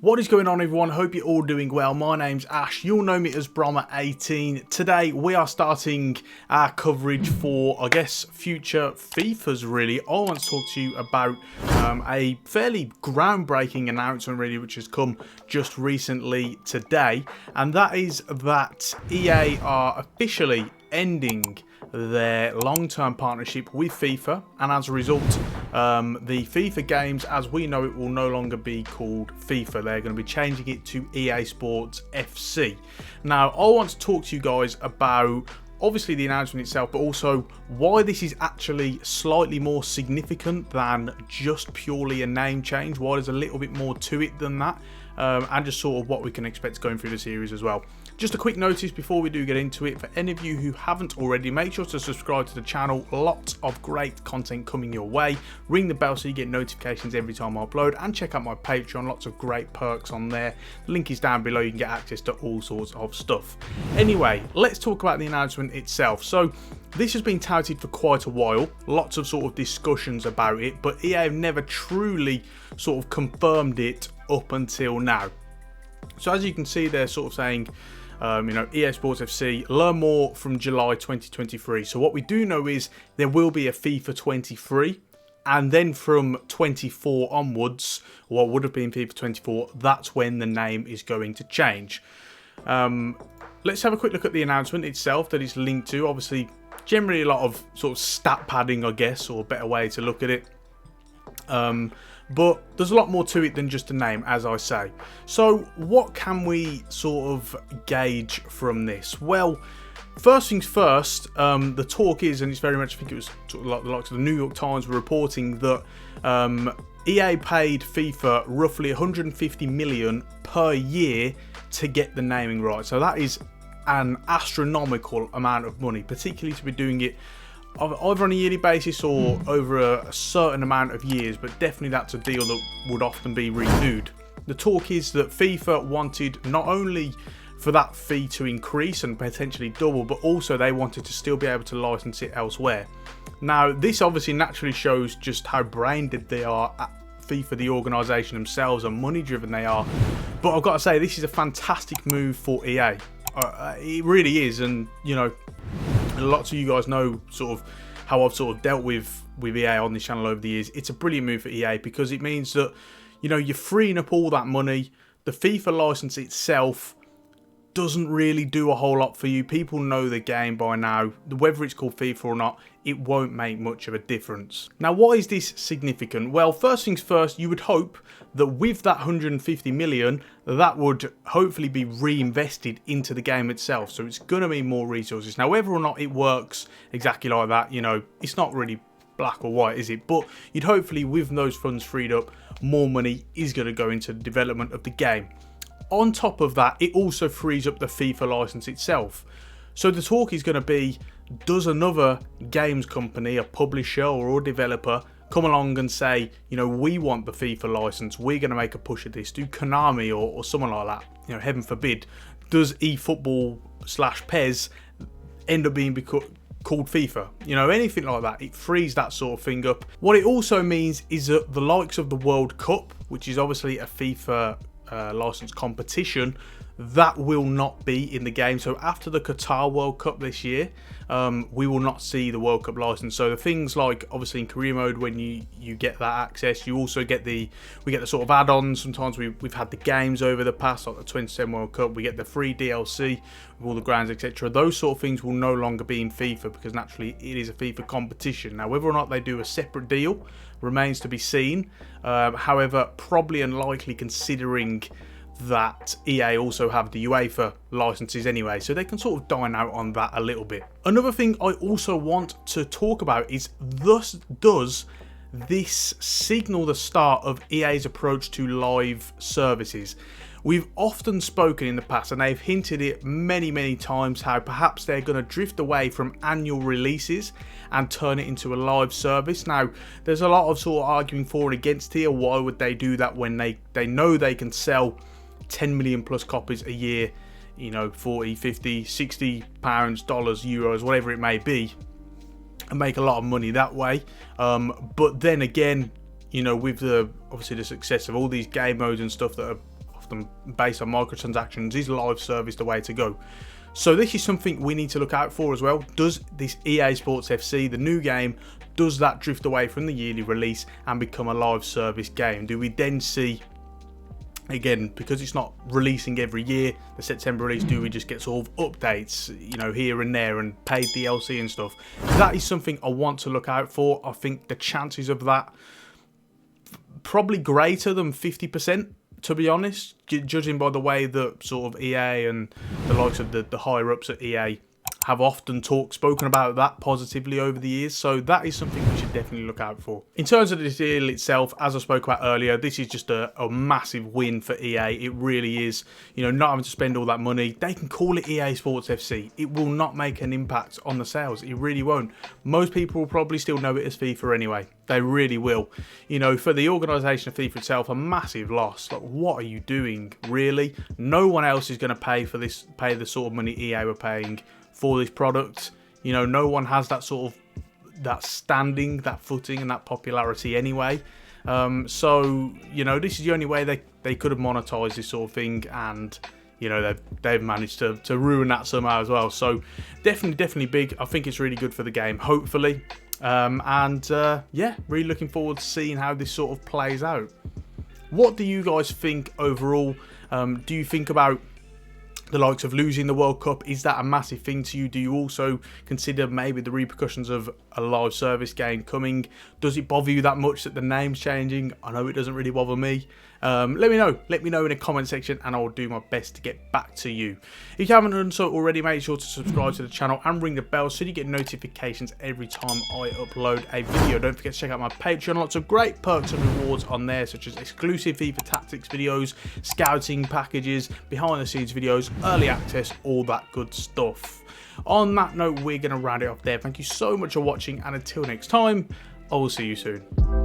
What is going on, everyone? Hope you're all doing well. My name's Ash. You'll know me as Brommer18. Today we are starting our coverage for, I guess, future FIFAs really. I want to talk to you about a fairly groundbreaking announcement really, which has come just recently today. And that is that EA are officially ending their long-term partnership with FIFA, and as a result the FIFA games as we know it will no longer be called FIFA. They're going to be changing it to EA Sports FC. Now I want to talk to you guys about obviously the announcement itself, but also why this is actually slightly more significant than just purely a name change, why there's a little bit more to it than that, and just sort of what we can expect going through the series as well. Just a quick notice before we do get into it, for any of you who haven't already, make sure to subscribe to the channel. Lots of great content coming your way. Ring the bell so you get notifications every time I upload, and check out my Patreon, lots of great perks on there. The link is down below, you can get access to all sorts of stuff. Anyway, let's talk about the announcement itself. So this has been touted for quite a while, lots of sort of discussions about it, but EA have never truly sort of confirmed it up until now. So as you can see, they're sort of saying, EA Sports FC, learn more from July 2023. So what we do know is there will be a FIFA 23, and then from 24 onwards, what would have been FIFA 24, that's when the name is going to change. Let's have a quick look at the announcement itself that it's linked to. Obviously, generally a lot of sort of stat padding, I guess, or a better way to look at it. But there's a lot more to it than just a name, as I say. So what can we sort of gauge from this? Well, first things first, the talk is, and it's very much, I think it was sort of like the likes of the New York Times were reporting that EA paid FIFA roughly 150 million per year to get the naming right. So that is an astronomical amount of money, particularly to be doing it either on a yearly basis or over a certain amount of years, but definitely that's a deal that would often be renewed. The talk is that FIFA wanted not only for that fee to increase and potentially double, but also they wanted to still be able to license it elsewhere. Now this obviously naturally shows just how brain dead they are at FIFA, the organisation themselves, and money driven they are. But I've got to say, this is a fantastic move for EA. It really is, and you know, lots of you guys know sort of how I've sort of dealt with EA on this channel over the years. It's a brilliant move for EA because it means that, you know, you're freeing up all that money. The FIFA license itself doesn't really do a whole lot for you. People know the game by now. Whether it's called FIFA or not, it won't make much of a difference. Now, why is this significant? Well, first things first, you would hope that with that 150 million, that would hopefully be reinvested into the game itself. So it's going to be more resources. Now, whether or not it works exactly like that, you know, it's not really black or white, is it? But you'd hopefully, with those funds freed up, more money is going to go into the development of the game. On top of that, it also frees up the FIFA license itself. So the talk is going to be, does another games company, a publisher or a developer, come along and say, you know, we want the FIFA license, we're going to make a push at this? Do Konami or someone like that, you know, heaven forbid, does eFootball/PES end up being called FIFA? You know, anything like that, it frees that sort of thing up. What it also means is that the likes of the World Cup, which is obviously a FIFA license competition, that will not be in the game. So after the Qatar World Cup this year, we will not see the World Cup license. So the things like obviously in career mode, when you get that access, you also get we get the sort of add-ons. Sometimes we've had the games over the past, like the 27 World Cup, we get the free DLC with all the grounds, etc. Those sort of things will no longer be in FIFA because naturally it is a FIFA competition. Now whether or not they do a separate deal remains to be seen. However, probably unlikely considering that EA also have the UEFA licenses anyway, so they can sort of dine out on that a little bit. Another thing I also want to talk about is, does this signal the start of EA's approach to live services? We've often spoken in the past, and they've hinted it many times, how perhaps they're going to drift away from annual releases and turn it into a live service. Now, there's a lot of sort of arguing for and against here. Why would they do that when they know they can sell 10 million plus copies a year, you know, 40, 50, 60 pounds, dollars, euros, whatever it may be, and make a lot of money that way? But then again, you know, with obviously the success of all these game modes and stuff that are often based on microtransactions, is live service the way to go. So this is something we need to look out for as well. Does this EA Sports FC, the new game, does that drift away from the yearly release and become a live service game? Do we then see, again, because it's not releasing every year, the September release, do we just get sort of updates, you know, here and there and paid DLC and stuff? That is something I want to look out for. I think the chances of that probably greater than 50%, to be honest, judging by the way that sort of EA and the likes of the higher ups at EA have often spoken about that positively over the years. So that is something we should definitely look out for. In terms of the deal itself, as I spoke about earlier, this is just a massive win for EA. It really is. You know, not having to spend all that money. They can call it EA Sports FC. It will not make an impact on the sales. It really won't. Most people will probably still know it as FIFA anyway. They really will. You know, for the organisation of FIFA itself, a massive loss. Like, what are you doing, really? No one else is going to pay for this, pay the sort of money EA were paying for this product. You know, no one has that sort of, that standing, that footing and that popularity anyway. So, you know, this is the only way they could have monetized this sort of thing, and, you know, they've managed to ruin that somehow as well. So definitely big. I think it's really good for the game, hopefully. Yeah, really looking forward to seeing how this sort of plays out. What do you guys think overall? Do you think about the likes of losing the World Cup? Is that a massive thing to you? Do you also consider maybe the repercussions of a live service game coming? Does it bother you that much that the name's changing? I know it doesn't really bother me. Let me know in the comment section, and I'll do my best to get back to you. If you haven't done so already, make sure to subscribe to the channel and ring the bell so you get notifications every time I upload a video. Don't forget to check out my Patreon. Lots of great perks and rewards on there, such as exclusive FIFA tactics videos, scouting packages, behind the scenes videos, early access, all that good stuff. On that note, we're going to round it off there. Thank you so much for watching, and until next time, I will see you soon.